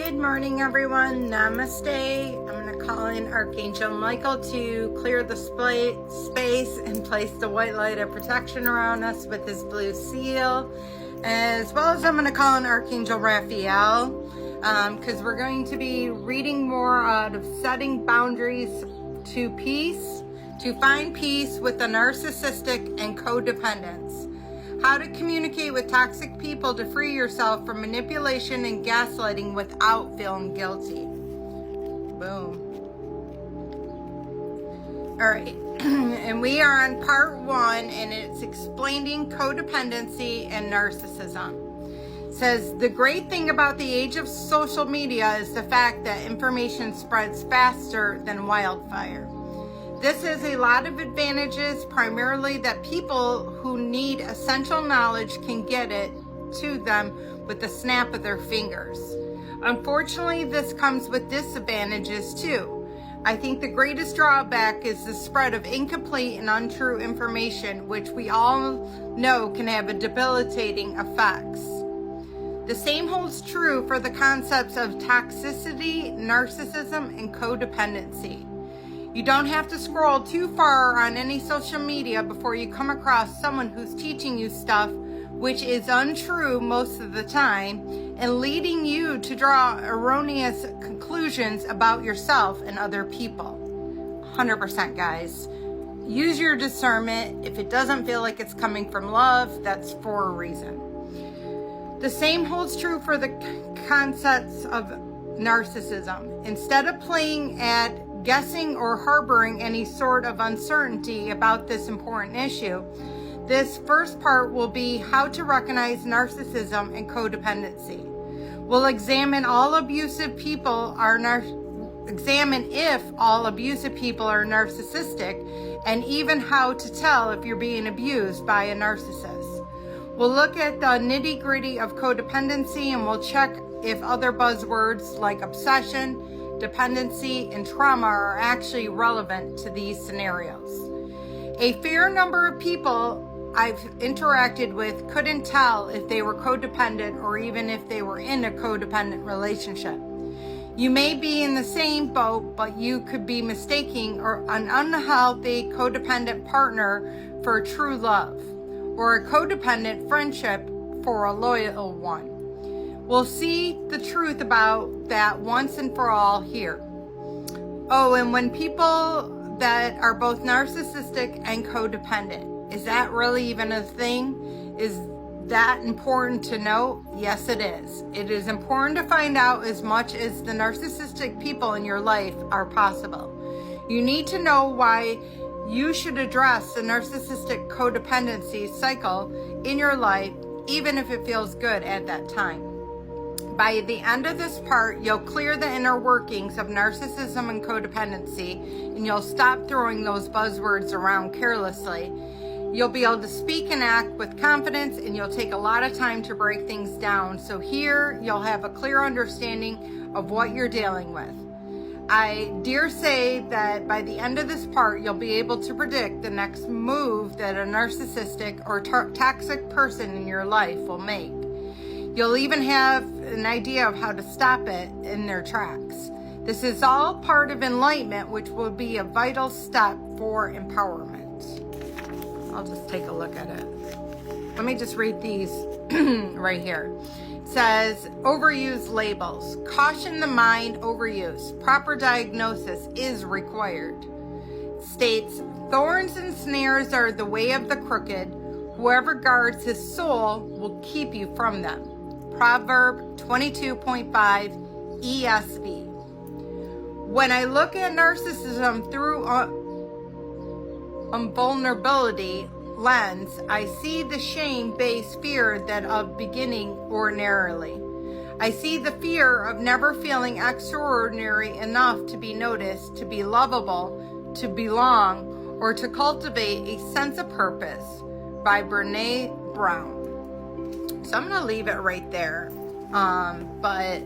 Good morning, everyone. Namaste. I'm going to call in Archangel Michael to clear the space and place the white light of protection around us with his blue seal. As well as I'm going to call in Archangel Raphael because we're going to be reading more out of setting boundaries to peace, to find peace with the narcissistic and codependents. How to communicate with toxic people to free yourself from manipulation and gaslighting without feeling guilty. Boom. All right. And we are on part 1, and it's explaining codependency and narcissism. It says, the great thing about the age of social media is the fact that information spreads faster than wildfire. This has a lot of advantages, primarily that people who need essential knowledge can get it to them with the snap of their fingers. Unfortunately, this comes with disadvantages too. I think the greatest drawback is the spread of incomplete and untrue information, which we all know can have a debilitating effects. The same holds true for the concepts of toxicity, narcissism, and codependency. You don't have to scroll too far on any social media before you come across someone who's teaching you stuff which is untrue most of the time and leading you to draw erroneous conclusions about yourself and other people. 100%, guys. Use your discernment. If it doesn't feel like it's coming from love, that's for a reason. The same holds true for the concepts of narcissism. Instead of playing at guessing or harboring any sort of uncertainty about this important issue, this first part will be how to recognize narcissism and codependency. We'll examine if all abusive people are narcissistic, and even how to tell if you're being abused by a narcissist. We'll look at the nitty-gritty of codependency, and we'll check if other buzzwords like obsession, dependency, and trauma are actually relevant to these scenarios. A fair number of people I've interacted with couldn't tell if they were codependent or even if they were in a codependent relationship. You may be in the same boat, but you could be mistaking an unhealthy codependent partner for true love, or a codependent friendship for a loyal one. We'll see the truth about that once and for all here. Oh, and when people that are both narcissistic and codependent, is that really even a thing? Is that important to know? Yes, it is. It is important to find out as much as the narcissistic people in your life are possible. You need to know why you should address the narcissistic codependency cycle in your life, even if it feels good at that time. By the end of this part, you'll clear the inner workings of narcissism and codependency, and you'll stop throwing those buzzwords around carelessly. You'll be able to speak and act with confidence, and you'll take a lot of time to break things down. So here, you'll have a clear understanding of what you're dealing with. I dare say that by the end of this part, you'll be able to predict the next move that a narcissistic or toxic person in your life will make. You'll even have an idea of how to stop it in their tracks. This is all part of enlightenment, which will be a vital step for empowerment. I'll just take a look at it. Let me just read these right here. It says, overuse labels. Caution the mind, overuse. Proper diagnosis is required. It states, thorns and snares are the way of the crooked. Whoever guards his soul will keep you from them. Proverb 22.5 ESV. When I look at narcissism through a vulnerability lens, I see the shame-based fear that of beginning ordinarily. I see the fear of never feeling extraordinary enough to be noticed, to be lovable, to belong, or to cultivate a sense of purpose, by Brene Brown. So I'm going to leave it right there. But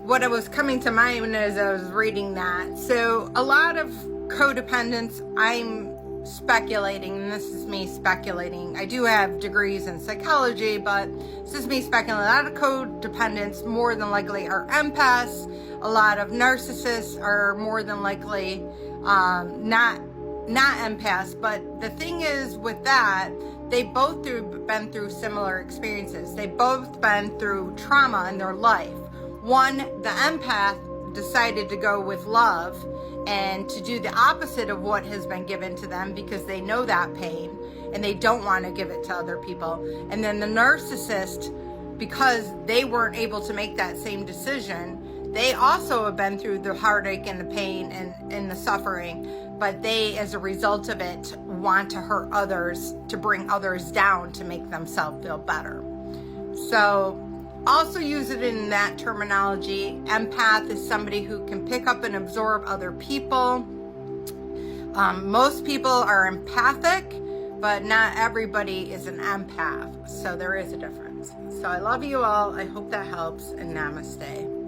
what was coming to mind as I was reading that. So a lot of codependents, I'm speculating, and this is me speculating. I do have degrees in psychology, but this is me speculating. A lot of codependents more than likely are empaths. A lot of narcissists are more than likely not empaths. But the thing is with that, they both been through similar experiences. They both been through trauma in their life. One, the empath decided to go with love and to do the opposite of what has been given to them because they know that pain and they don't want to give it to other people. And then the narcissist, because they weren't able to make that same decision, they also have been through the heartache and the pain and the suffering, but they, as a result of it, want to hurt others, to bring others down, to make themselves feel better. So also use it in that terminology. Empath is somebody who can pick up and absorb other people. Most people are empathic, but not everybody is an empath. So there is a difference. So I love you all. I hope that helps, and namaste.